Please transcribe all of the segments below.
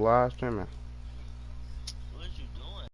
I'm live streaming. What you doing?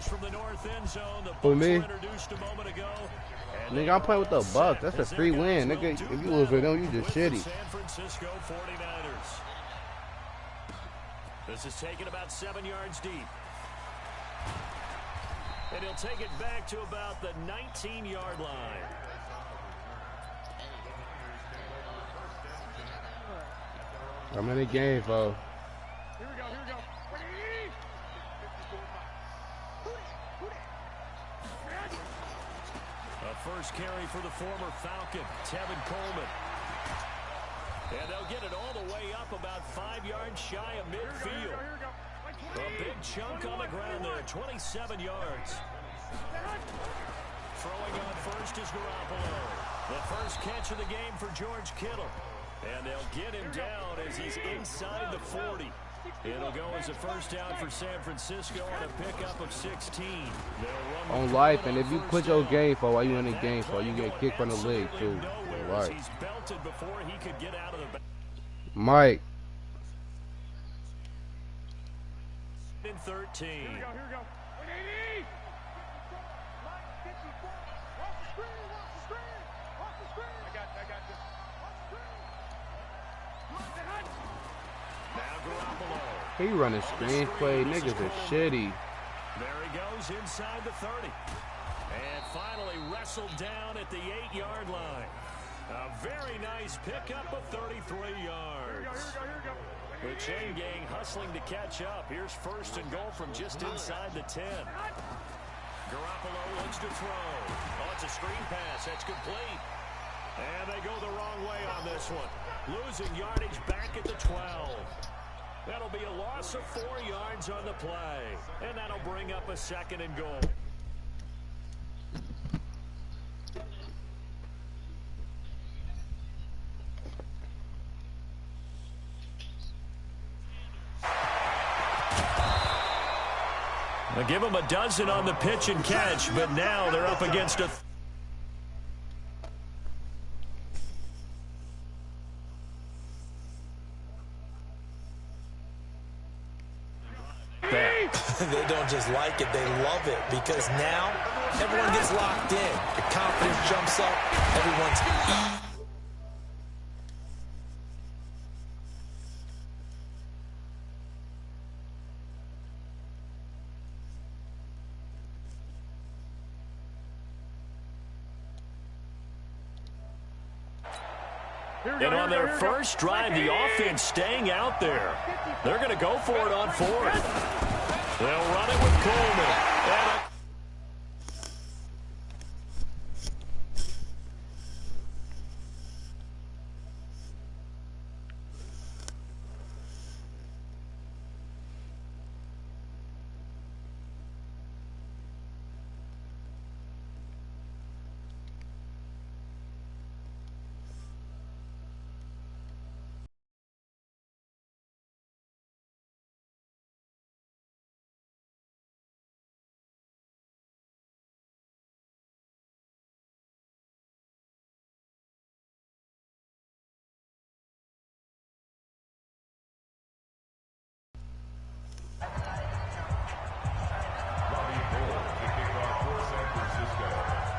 From the north end zone, the Who, me? introduced a moment ago. Nigga, I'm playing with the Bucks. That's a free win, nigga. If you lose with them, you just shitty. San Francisco 49ers. This is taken about 7 yards deep. And he'll take it back to about the 19-yard line. I'm in the game, folks. Here we go, here we go. A first carry for the former Falcon, Tevin Coleman. And they'll get it all the way up about 5 yards shy of midfield. A big chunk on the ground there, 27 yards. Throwing on first is Garoppolo. The first catch of the game for George Kittle. And they'll get him down as he's inside the 40. It'll go as a first down for San Francisco on a pickup of 16. On life, and if you quit your game for while you in the game for, you get kicked from the league too. Right. He's belted before he could get out of the Mike. in 13. Here we go, here we go. He running screen play. Niggas are shitty. There he goes inside the 30. And finally wrestled down at the 8-yard line. A very nice pickup of 33 yards. The chain gang hustling to catch up. Here's first and goal from just inside the 10. Garoppolo looks to throw. Oh, it's a screen pass. That's complete. And they go the wrong way on this one. Losing yardage back at the 12. That'll be a loss of 4 yards on the play. And that'll bring up a second and goal. They'll give them a dozen on the pitch and catch, but now they're up against a... They don't just like it, they love it, because now everyone gets locked in. The confidence jumps up, everyone's And on their first drive, the offense staying out there. They're going to go for it on fourth. They'll run it with Coleman.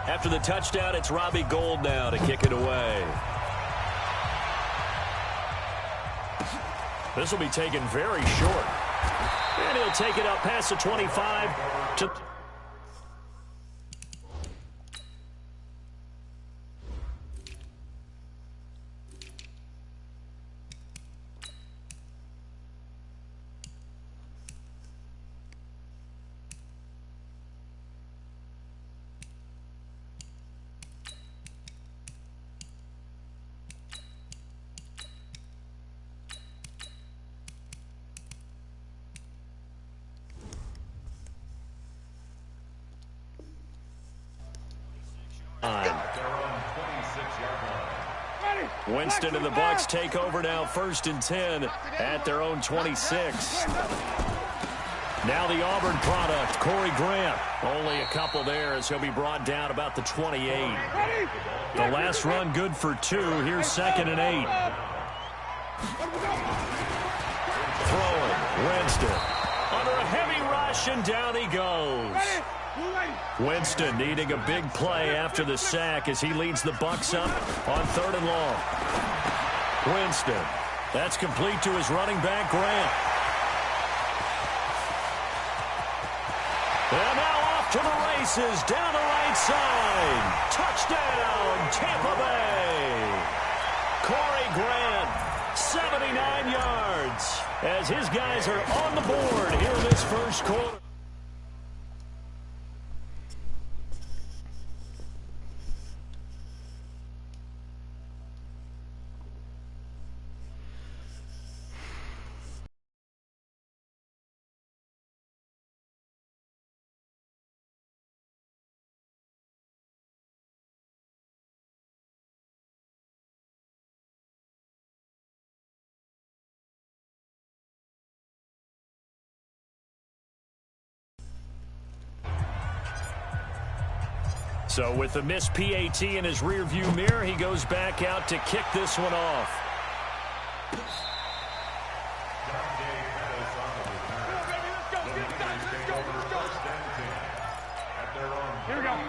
After the touchdown, it's Robbie Gould now to kick it away. This will be taken very short. And he'll take it up past the 25 to... Winston and the Bucs take over now, 1st and 10 at their own 26. Now the Auburn product, Corey Grant. Only a couple there as he'll be brought down about the 28. The last run good for 2. Here's 2nd and 8. Throwing, Winston. Under a heavy rush, and down he goes. Winston needing a big play after the sack as he leads the Bucs up on 3rd and long. Winston. That's complete to his running back, Grant. And now off to the races down the right side. Touchdown, Tampa Bay. Corey Grant, 79 yards as his guys are on the board here in this first quarter. So with the missed PAT in his rearview mirror, he goes back out to kick this one off.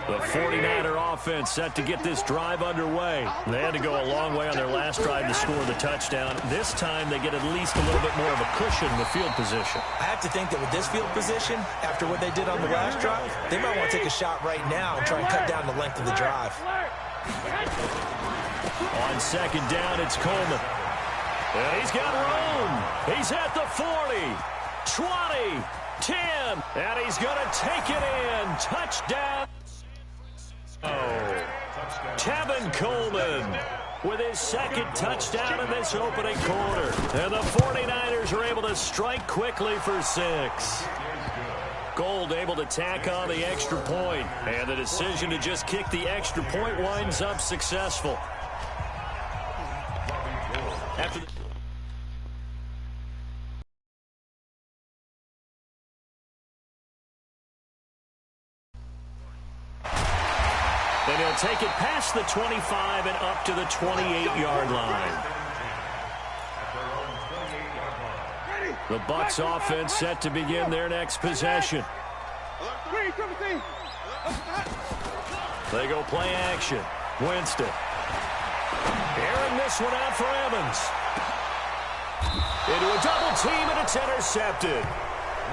The 49er offense set to get this drive underway. They had to go a long way on their last drive to score the touchdown. This time they get at least a little bit more of a cushion with field position. I have to think that with this field position, after what they did on the last drive, they might want to take a shot right now and try and cut down the length of the drive. On 2nd down, it's Coleman. And he's got room. He's at the 40, 20, 10, and he's going to take it in. Touchdown. Tevin Coleman with his 2nd touchdown in this opening quarter. And the 49ers are able to strike quickly for 6. Gold able to tack on the extra point. And the decision to just kick the extra point winds up successful. After the and he'll take it past the 25 and up to the 28-yard line. The Bucs offense set to begin their next possession. They go play action. Winston. Airing this one out for Evans. Into a double team, and it's intercepted.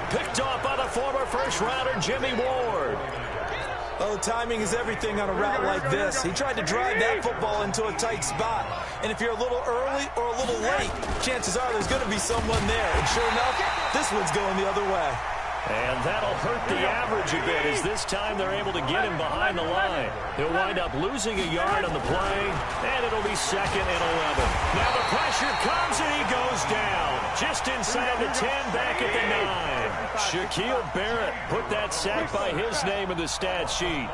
Picked off by the former first-rounder Jimmy Ward. Oh, timing is everything on a route like this. He tried to drive that football into a tight spot. And if you're a little early or a little late, chances are there's going to be someone there. And sure enough, this one's going the other way. And that'll hurt the average a bit as this time they're able to get him behind the line. He'll wind up losing a yard on the play, and it'll be 2nd and 11. Now the pressure comes, and he goes down. Just inside the 10, back at the 9. Shaquille Barrett put that sack by his name in the stat sheet.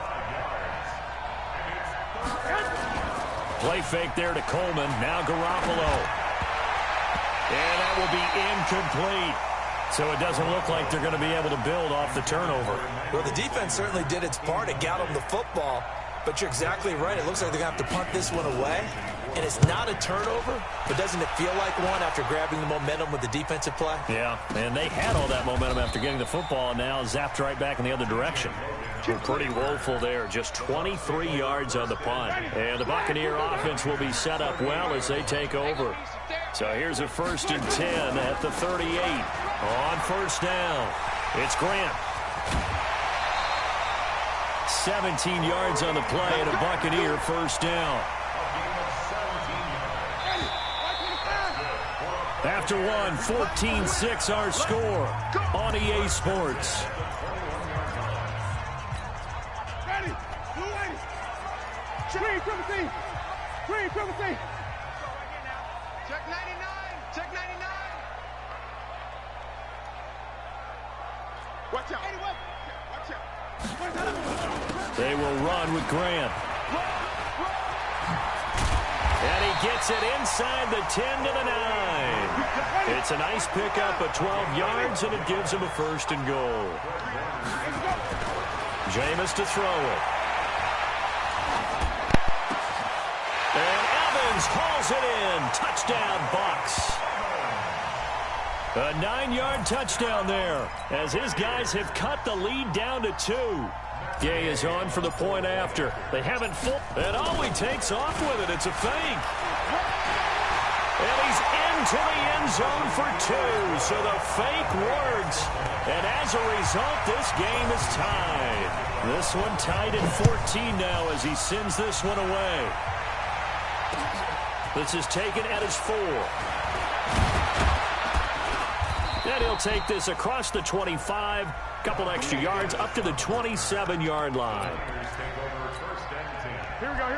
Play fake there to Coleman. Now Garoppolo. And that will be incomplete. So it doesn't look like they're going to be able to build off the turnover. Well, the defense certainly did its part. It got them the football. But you're exactly right. It looks like they're going to have to punt this one away. And it's not a turnover, but doesn't it feel like one after grabbing the momentum with the defensive play? Yeah, and they had all that momentum after getting the football, and now zapped right back in the other direction. Pretty woeful there. Just 23 yards on the punt. And the Buccaneer offense will be set up well as they take over. So here's a 1st and 10 at the 38. On 1st down, it's Grant. 17 yards on the play and a Buccaneer 1st down. After one, 14-6 our score on EA Sports. Green, triple C. Green, triple C. Check 99. Check 99. Watch out. Watch out. They will run with Grant. And he gets it inside the 10 to the 9. It's a nice pickup of 12 yards, and it gives him a 1st and goal. Jameis to throw it. And Evans hauls it in. Touchdown, Bucs. A 9-yard touchdown there as his guys have cut the lead down to 2. Gay is on for the point after. They haven't full. And he takes off with it. It's a fake. And he's into the end zone for 2. So the fake works. And as a result, this game is tied. This one tied at 14 now as he sends this one away. This is taken at his 4. And he'll take this across the 25. Couple extra yards up to the 27-yard line.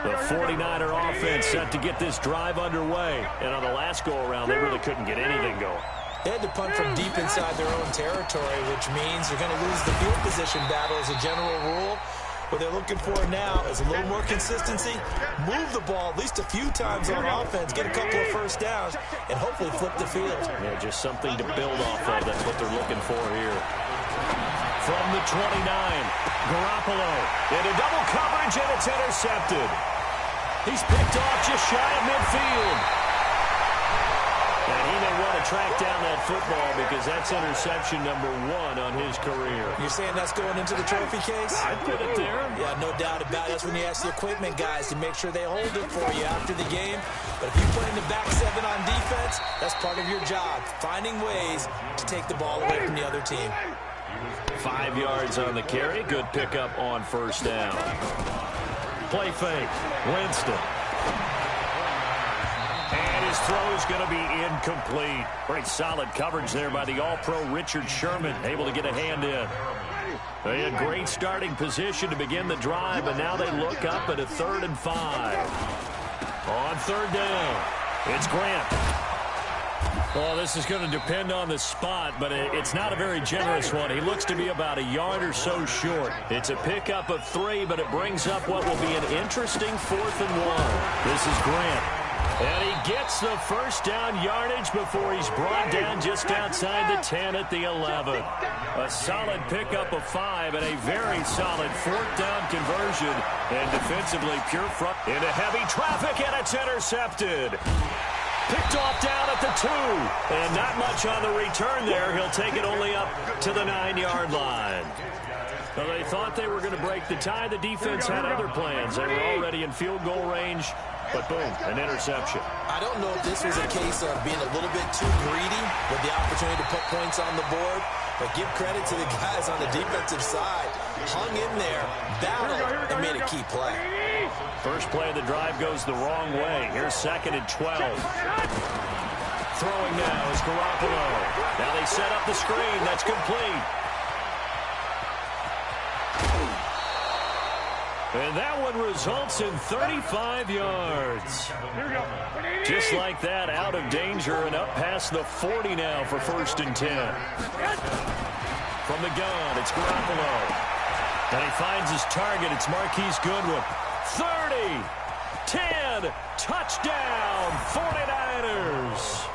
The 49er offense set to get this drive underway. And on the last go-around, they really couldn't get anything going. They had to punt from deep inside their own territory, which means they're going to lose the field position battle as a general rule. What they're looking for now is a little more consistency, move the ball at least a few times on offense, get a couple of 1st downs, and hopefully flip the field. Yeah, just something to build off of. That's what they're looking for here. From the 29, Garoppolo into double coverage, and it's intercepted. He's picked off just shy of midfield. And he may want to track down that football because that's interception number 1 on his career. You're saying that's going into the trophy case? I'd put it there. Yeah, no doubt about it. That's when you ask the equipment guys to make sure they hold it for you after the game. But if you play in the back 7 on defense, that's part of your job, finding ways to take the ball away from the other team. 5 yards on the carry. Good pickup on 1st down. Play fake. Winston. And his throw is going to be incomplete. Great solid coverage there by the All-Pro Richard Sherman, able to get a hand in. They had great starting position to begin the drive, and now they look up at a 3rd and 5. On 3rd down, it's Grant. Well, this is going to depend on the spot, but it's not a very generous one. He looks to be about a yard or so short. It's a pickup of 3, but it brings up what will be an interesting 4th and 1. This is Grant. And he gets the 1st down yardage before he's brought down just outside the 10 at the 11. A solid pickup of 5 and a very solid 4th down conversion. And defensively, pure front into heavy traffic, and it's intercepted. Picked off down at the 2. And not much on the return there. He'll take it only up to the 9-yard line. So they thought they were going to break the tie. The defense had other plans. They were already in field goal range. But boom, an interception. I don't know if this was a case of being a little bit too greedy with the opportunity to put points on the board. But give credit to the guys on the defensive side. Hung in there, battled, and made a key play. First play of the drive goes the wrong way. Here's 2nd and 12. Throwing now is Garoppolo. Now they set up the screen. That's complete. And that one results in 35 yards. Just like that, out of danger and up past the 40 now for 1st and 10. From the gun, it's Garoppolo. And he finds his target. It's Marquise Goodwin. 30, 10, touchdown, 49ers.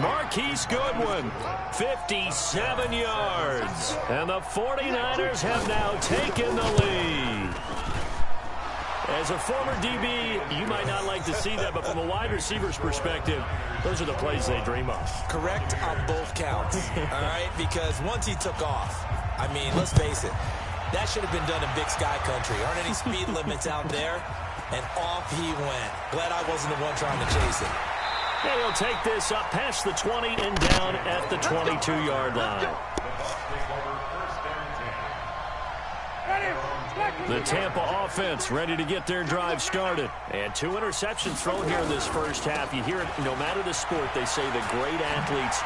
Marquise Goodwin, 57 yards. And the 49ers have now taken the lead. As a former DB, you might not like to see that, but from a wide receiver's perspective, those are the plays they dream of. Correct on both counts, all right? Because once he took off, I mean, let's face it, that should have been done in Big Sky Country. Aren't any speed limits out there? And off he went. Glad I wasn't the one trying to chase it. And he'll take this up past the 20 and down at the 22-yard line. The Tampa offense ready to get their drive started. And 2 interceptions thrown here in this first half. You hear it, no matter the sport, they say the great athletes,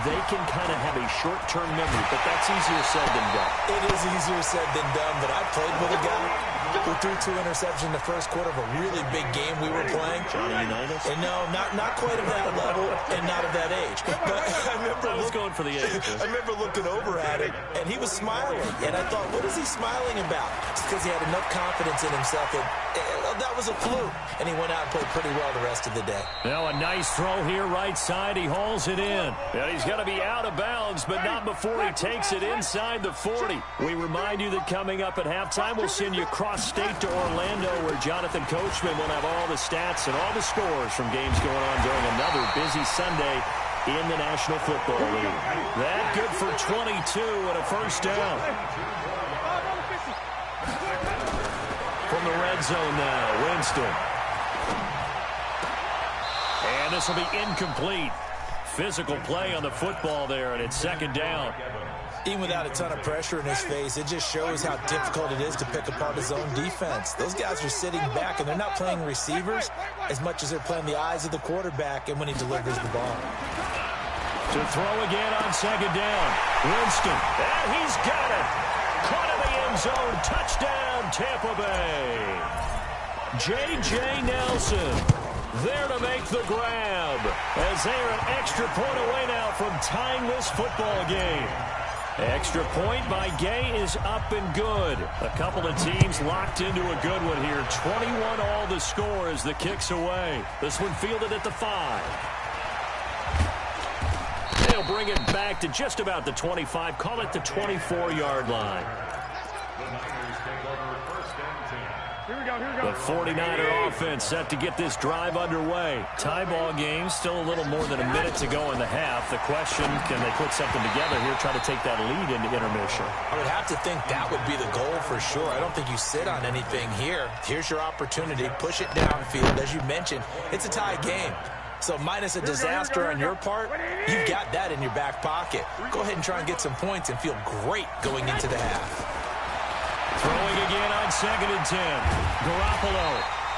they can kind of have a short-term memory, but that's easier said than done. It is easier said than done, but I played with a guy who threw 2 interceptions in the first quarter of a really big game we were playing. Johnny Unitas? And no, not quite of that level and not of that age. But I was going for the age. I remember looking over at him, and he was smiling. And I thought, what is he smiling about? It's because he had enough confidence in himself that was a fluke. And he went out and played pretty well the rest of the day. Now a nice throw here right side. He hauls it in. And he's going to be out of bounds, but not before he takes it inside the 40. We remind you that coming up at halftime, we'll send you cross-state to Orlando, where Jonathan Coachman will have all the stats and all the scores from games going on during another busy Sunday in the National Football League. That good for 22 and a first down. From the red zone now, Winston. And this will be incomplete. Physical play on the football there, and it's second down. Even without a ton of pressure in his face, it just shows how difficult it is to pick apart his own defense. Those guys are sitting back, and they're not playing receivers as much as they're playing the eyes of the quarterback and when he delivers the ball. To throw again on second down. Winston, and he's got it. Caught in the end zone. Touchdown, Tampa Bay. J.J. Nelson there to make the grab, as they're an extra point away now from tying this football game. Extra point by Gay is up and good. A couple of teams locked into a good one here. 21 all the score as the kick's away. This one fielded at the 5. They'll bring it back to just about the 25. Call it the 24-yard line. The 49er offense set to get this drive underway. Tie ball game, still a little more than a minute to go in the half. The question, can they put something together here, try to take that lead into intermission? I would have to think that would be the goal for sure. I don't think you sit on anything here. Here's your opportunity. Push it downfield. As you mentioned, it's a tie game. So minus a disaster on your part, you've got that in your back pocket. Go ahead and try and get some points and feel great going into the half. Throwing again on 2nd and 10. Garoppolo.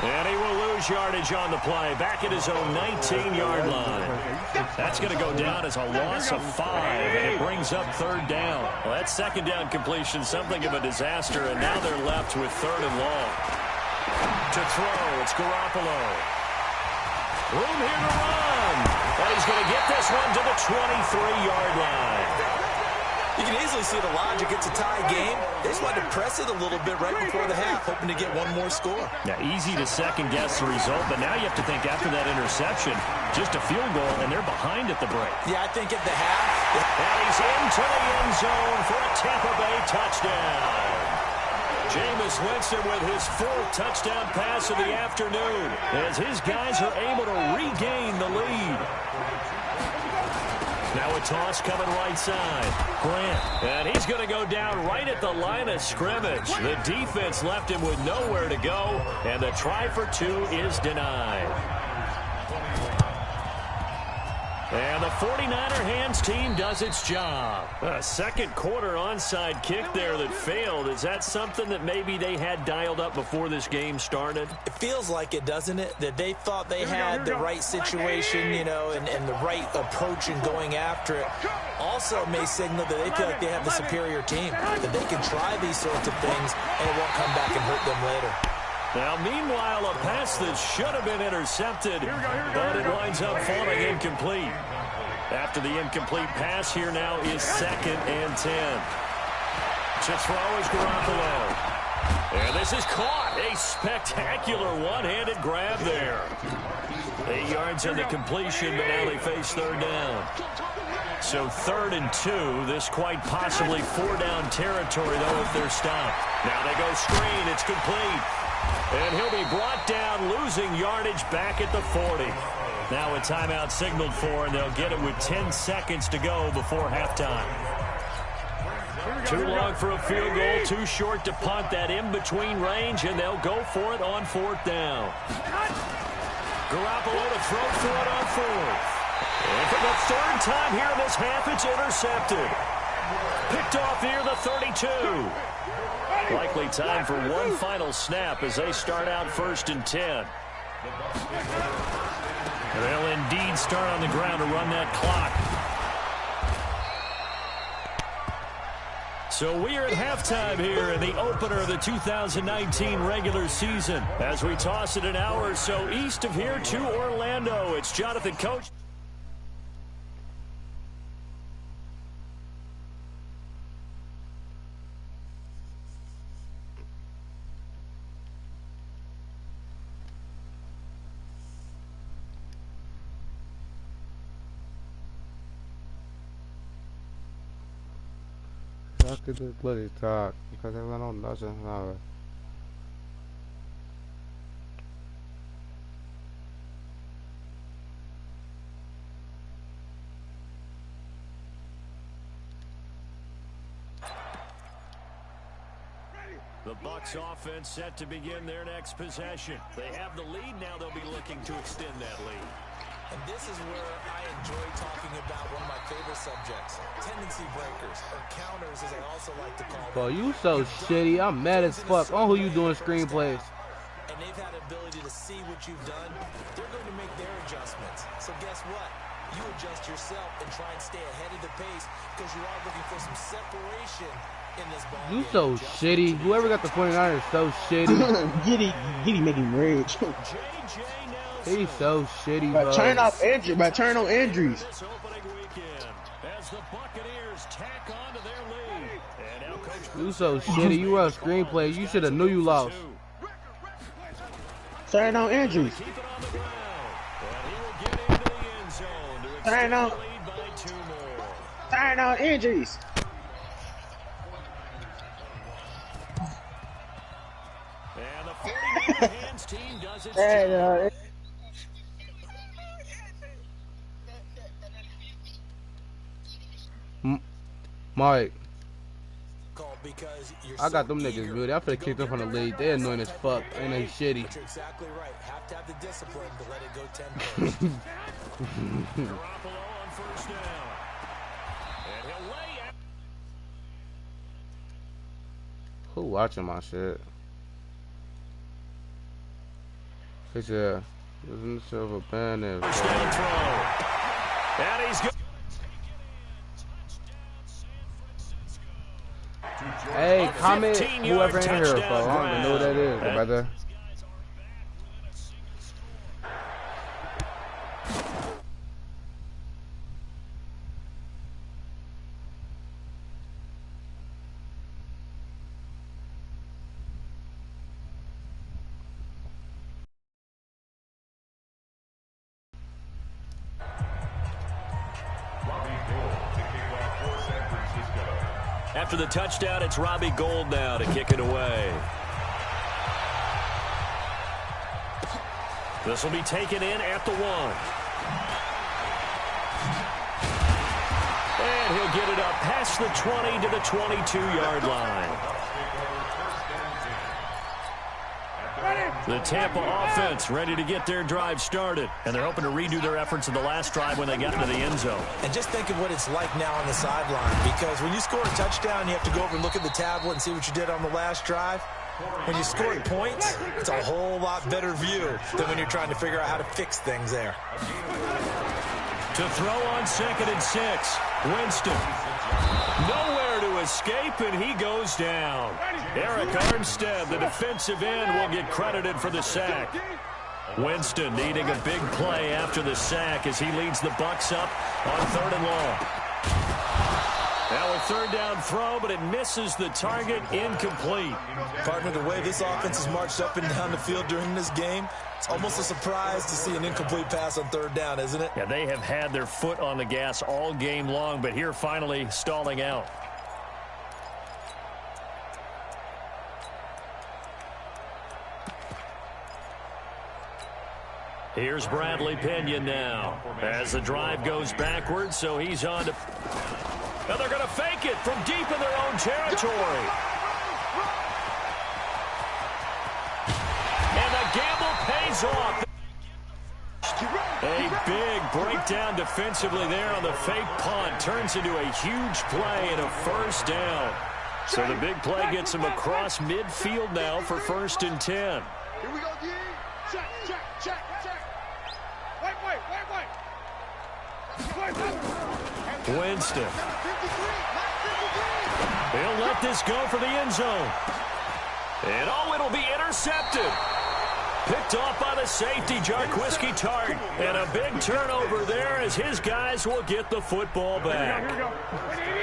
And he will lose yardage on the play. Back at his own 19-yard line. That's going to go down as a loss of 5, and it brings up 3rd down. Well, that 2nd down completion, something of a disaster, and now they're left with 3rd and long. To throw, it's Garoppolo. Room here to run. And he's going to get this one to the 23-yard line. You can easily see the logic. It's a tie game. They just wanted to press it a little bit right before the half, hoping to get one more score. Now, easy to second-guess the result, but now you have to think after that interception, just a field goal, and they're behind at the break. Yeah, I think at the half. And he's into the end zone for a Tampa Bay touchdown. Jameis Winston with his 4th touchdown pass of the afternoon, as his guys are able to regain the lead. Now a toss coming right side. Grant. And he's going to go down right at the line of scrimmage. The defense left him with nowhere to go, and the try for 2 is denied. And the 49er hands team does its job. A second quarter onside kick there that failed. Is that something that maybe they had dialed up before this game started? It feels like it, doesn't it? That they thought they had the right situation, you know, and the right approach in going after it. Also may signal that they feel like they have the superior team, that they can try these sorts of things and it won't come back and hurt them later. Now, meanwhile, a pass that should have been intercepted, but it winds up falling incomplete. After the incomplete pass, here now is 2nd and 10. To throw is Garoppolo. And this is caught. A spectacular one-handed grab there. 8 yards on the completion, but now they face 3rd down. So 3rd and 2. This quite possibly 4-down territory, though, if they're stopped. Now they go screen. It's complete. And he'll be brought down, losing yardage back at the 40. Now a timeout signaled for, and they'll get it with 10 seconds to go before halftime. Too long for a field goal, too short to punt that in-between range, and they'll go for it on 4th down. Garoppolo to throw for it on fourth. And for the third time here in this half, it's intercepted. Picked off near the 32. Likely time for one final snap as they start out 1st and 10. They'll indeed start on the ground to run that clock. So we are at halftime here in the opener of the 2019 regular season. As we toss it an hour or so east of here to Orlando, it's Jonathan Coach. I could just let it talk because I don't know nothing about it. The Bucs offense set to begin their next possession. They have the lead now. They'll be looking to extend that lead. And this is where I enjoy talking about one of my favorite subjects, tendency breakers, or counters as I also like to call them. Bro, you so shitty. I'm mad as fuck on who you doing screenplays. And they've had ability to see what you've done. They're going to make their adjustments. So guess what? You adjust yourself and try and stay ahead of the pace because you are looking for some separation in this ball. You so shitty. Whoever got the 49ers is so shitty. Giddy making rage. He's so shitty, bro. Turn off Andrew, but turn on Andrews. You so shitty. You run screenplay. You should have knew you lost. Turn on Andrews. Turn on Andrews. And the 49 hands team does its Hey, Mike, because I got them niggas muted. I finna kick them from the league. They annoying as fuck. And they shitty. You're exactly right. Have to have the discipline to let it go 10 points. Garoppolo on first down. And he'll lay it. Who watching my shit? He said, "Isn't this of a band?" First down throw. And he's good. Hey, comment whoever in here, bro. I don't even know who that is, brother. After the touchdown, it's Robbie Gould now to kick it away. This will be taken in at the 1. And he'll get it up past the 20 to the 22-yard line. The Tampa offense ready to get their drive started. And they're hoping to redo their efforts in the last drive when they got into the end zone. And just think of what it's like now on the sideline. Because when you score a touchdown, you have to go over and look at the tablet and see what you did on the last drive. When you scored points, it's a whole lot better view than when you're trying to figure out how to fix things there. To throw on 2nd and 6, Winston. Nowhere to escape, and he goes down. Eric Armstead, the defensive end, will get credited for the sack. Winston needing a big play after the sack as he leads the Bucs up on 3rd and long. Now a 3rd down throw, but it misses the target, incomplete. Partner, the way this offense has marched up and down the field during this game, it's almost a surprise to see an incomplete pass on 3rd down, isn't it? Yeah, they have had their foot on the gas all game long, but here finally stalling out. Here's Bradley Pinion now as the drive goes backwards, so he's on to... Now they're going to fake it from deep in their own territory. And the gamble pays off. A big breakdown defensively there on the fake punt. Turns into a huge play and a first down. So the big play gets him across midfield now for 1st and 10. Here we go, D. Check, check, check, check. Wait. Winston. He'll let this go for the end zone. And it'll be intercepted. Picked off by the safety, Jarquiski Tart. And a big turnover there as his guys will get the football back.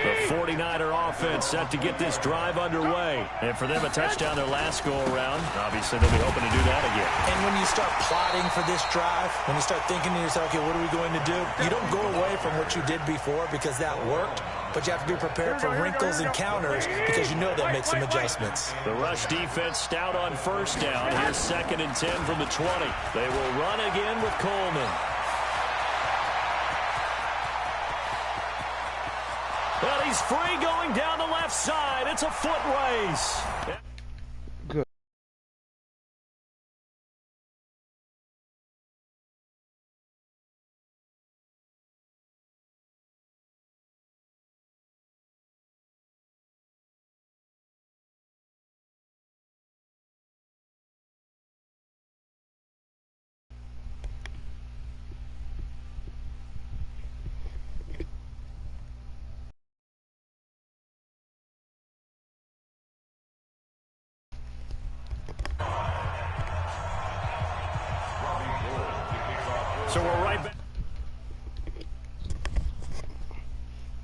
The 49er offense set to get this drive underway. And for them, a touchdown their last go-around. Obviously, they'll be hoping to do that again. And when you start plotting for this drive, when you start thinking to yourself, okay, what are we going to do? You don't go away from what you did before because that worked. But you have to be prepared for wrinkles and counters because you know they'll make some adjustments. The rush defense stout on 1st down. Here's 2nd and 10 from the 20. They will run again with Coleman. Well, he's free going down the left side. It's a foot race. Good. So we're right back.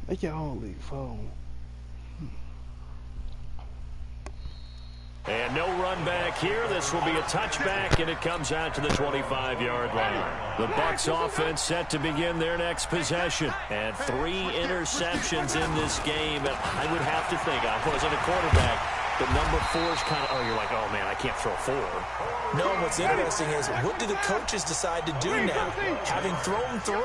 Make your holy phone. And no run back here. This will be a touchback, and it comes out to the 25-yard line. The Bucs offense set to begin their next possession. And 3 interceptions in this game. And I would have to think, I wasn't a quarterback, but number 4 is kind of, you're like, oh, man, I can't throw 4. No, and what's interesting is, what do the coaches decide to do now? Having thrown 3,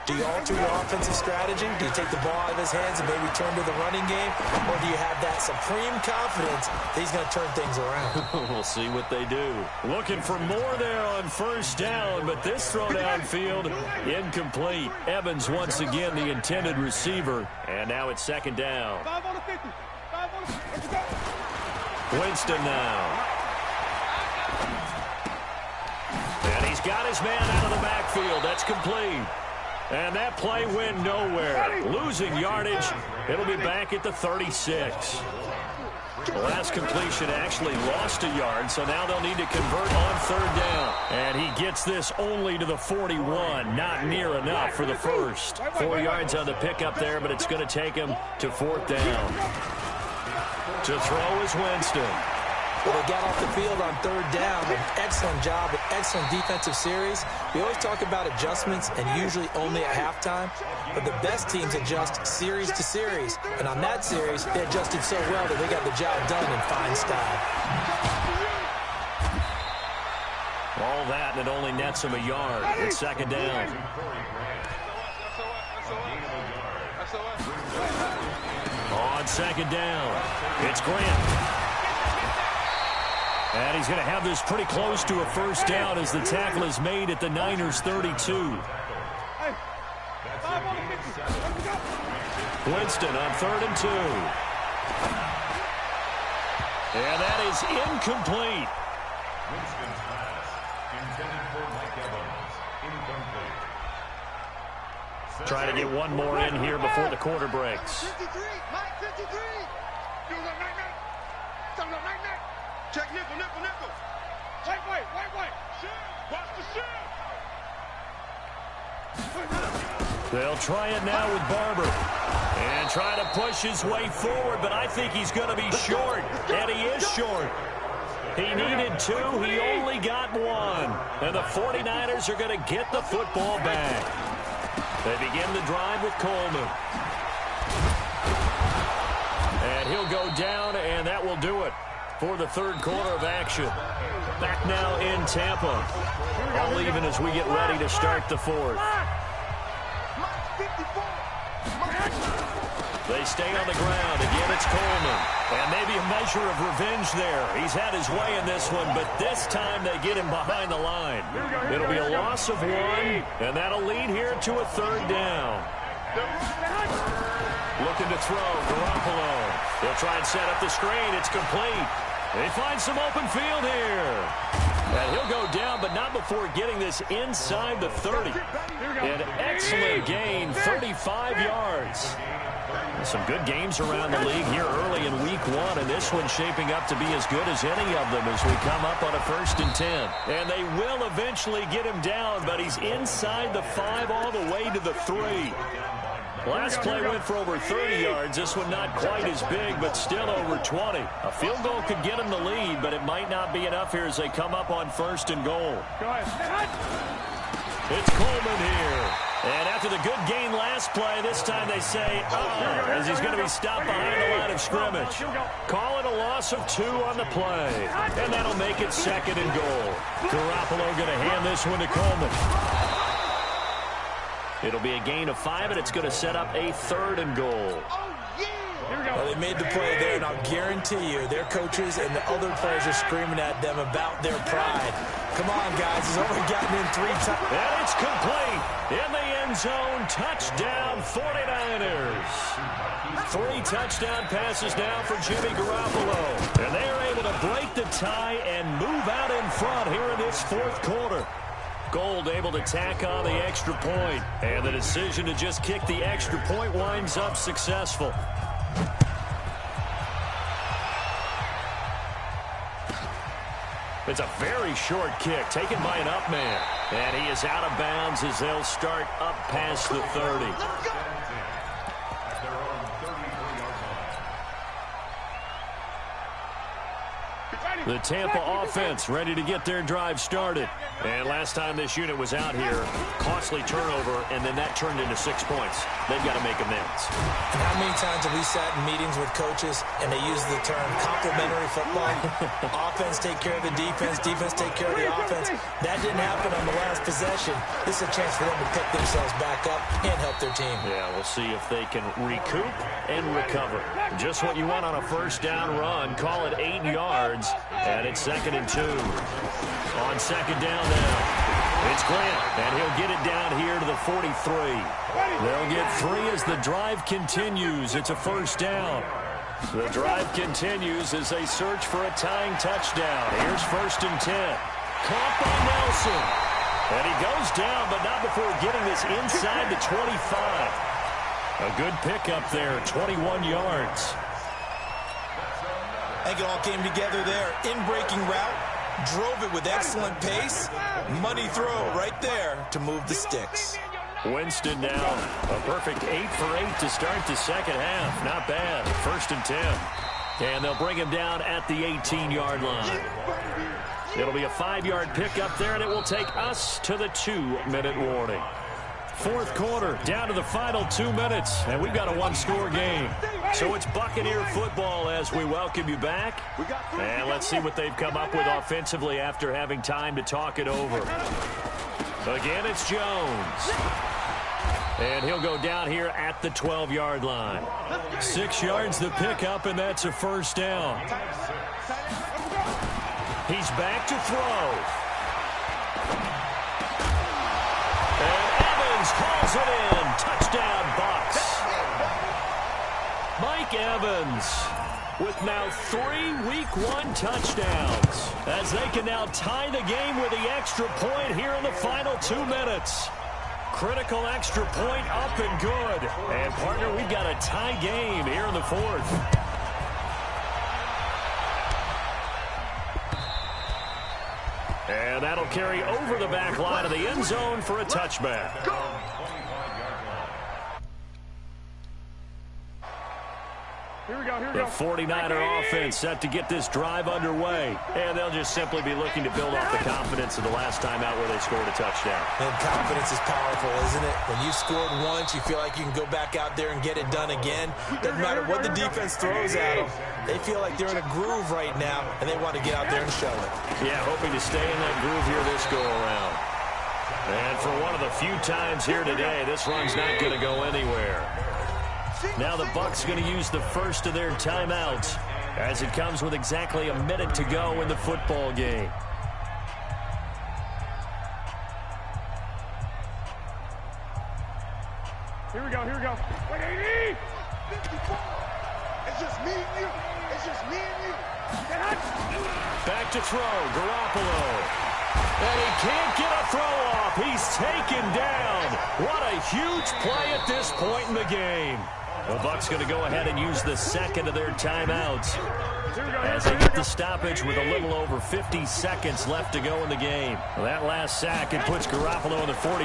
do you alter your offensive strategy? Do you take the ball out of his hands and maybe turn to the running game? Or do you have that supreme confidence that he's going to turn things around? We'll see what they do. Looking for more there on 1st down, but this throw downfield, incomplete. Evans once again the intended receiver, and now it's 2nd down. Winston now. And he's got his man out of the backfield. That's complete. And that play went nowhere. Losing yardage. It'll be back at the 36. The last completion actually lost a yard, so now they'll need to convert on 3rd down. And he gets this only to the 41. Not near enough for the first. 4 yards on the pickup there, but it's going to take him to 4th down. To throw is Winston. Well, they got off the field on 3rd down. An excellent job, an excellent defensive series. We always talk about adjustments and usually only at halftime. But the best teams adjust series to series. And on that series, they adjusted so well that they got the job done in fine style. All that, and it only nets him a yard. It's 2nd down. On 2nd down, it's Grant. And he's going to have this pretty close to a 1st down as the tackle is made at the Niners' 32. Winston on 3rd and 2. And that is incomplete. Winston's pass intended for Mike Evans. Incomplete. Trying to get one more in here before the quarter breaks. 53, Mike 53. Do the night. Check nickel. Wait. Watch the shift. They'll try it now with Barber. And try to push his way forward, but I think he's going to be short. And he is short. He needed 2. He only got 1. And the 49ers are going to get the football back. They begin the drive with Coleman. And he'll go down, and that will do it for the 3rd quarter of action. Back now in Tampa. All even as we get ready to start the 4th. They stay on the ground. Again, it's Coleman. And maybe a measure of revenge there. He's had his way in this one, but this time they get him behind the line. It'll be a loss of 1, and that'll lead here to a 3rd down. Looking to throw, Garoppolo. He'll try and set up the screen. It's complete. They find some open field here. And he'll go down, but not before getting this inside the 30. An excellent gain, 35 yards. Some good games around the league here early in week 1, and this one's shaping up to be as good as any of them as we come up on a 1st and 10. And they will eventually get him down, but he's inside the 5 all the way to the 3. Last play went for over 30 yards. This one not quite as big, but still over 20. A field goal could get him the lead, but it might not be enough here as they come up on 1st and goal. It's Coleman here. And after the good gain last play, this time they say, as he's going to be stopped behind the line of scrimmage. Call it a loss of 2 on the play. And that'll make it 2nd and goal. Garoppolo going to hand this one to Coleman. It'll be a gain of 5, and it's going to set up a 3rd and goal. Well, they made the play there, and I'll guarantee you their coaches and the other players are screaming at them about their pride. Come on, guys. He's already gotten in 3 times. And it's complete. In the end zone, touchdown 49ers. 3 touchdown passes now for Jimmy Garoppolo. And they are able to break the tie and move out in front here in this 4th quarter. Gold able to tack on the extra point. And the decision to just kick the extra point winds up successful. It's a very short kick taken by an up man. And he is out of bounds as they'll start up past the 30. The Tampa offense ready to get their drive started. And last time this unit was out here, costly turnover, and then that turned into 6 points. They've got to make amends. And how many times have we sat in meetings with coaches and they use the term complementary football? Offense take care of the defense, defense take care of the offense. That didn't happen on the last possession. This is a chance for them to pick themselves back up and help their team. Yeah, we'll see if they can recoup and recover. Just what you want on a 1st down run. Call it 8 yards. And it's 2nd and 2. On 2nd down now, it's Grant, and he'll get it down here to the 43. They'll get 3 as the drive continues. It's a 1st down. The drive continues as they search for a tying touchdown. Here's 1st and 10. Caught by Nelson. And he goes down, but not before getting this inside the 25. A good pickup there, 21 yards. I think it all came together there. In-breaking route, drove it with excellent pace. Money throw right there to move the sticks. Winston now, a perfect 8 for 8 to start the 2nd half. Not bad. 1st and 10. And they'll bring him down at the 18-yard line. It'll be a 5-yard pickup there, and it will take us to the 2-minute warning. 4th quarter, down to the final 2 minutes, and we've got a 1-score game. So it's Buccaneer football as we welcome you back. And let's see what they've come up with offensively after having time to talk it over. Again, it's Jones. And he'll go down here at the 12-yard line. 6 yards the pickup, and that's a 1st down. He's back to throw. Calls it in. Touchdown, Bucs. Mike Evans with now 3 Week 1 touchdowns as they can now tie the game with the extra point here in the final 2 minutes. Critical extra point up and good. And, partner, we've got a tie game here in the 4th. And that'll carry over the back line of the end zone for a touchback. The 49er offense set to get this drive underway. And they'll just simply be looking to build off the confidence of the last time out where they scored a touchdown. And confidence is powerful, isn't it? When you've scored once, you feel like you can go back out there and get it done again. Doesn't matter what the defense throws at them. They feel like they're in a groove right now, and they want to get out there and show it. Yeah, hoping to stay in that groove here this go-around. And for one of the few times here today, this run's not going to go anywhere. Now the Bucs going to use the first of their timeouts as it comes with exactly a minute to go in the football game. Here we go, here we go. Wait, 80! 54. It's just me and you. It's just me and you. Get hot. Back to throw, Garoppolo. And he can't get a throw off. He's taken down. What a huge play at this point in the game. The Bucs going to go ahead and use the second of their timeouts as they get the stoppage with a little over 50 seconds left to go in the game. Well, that last sack, it puts Garoppolo in the 40.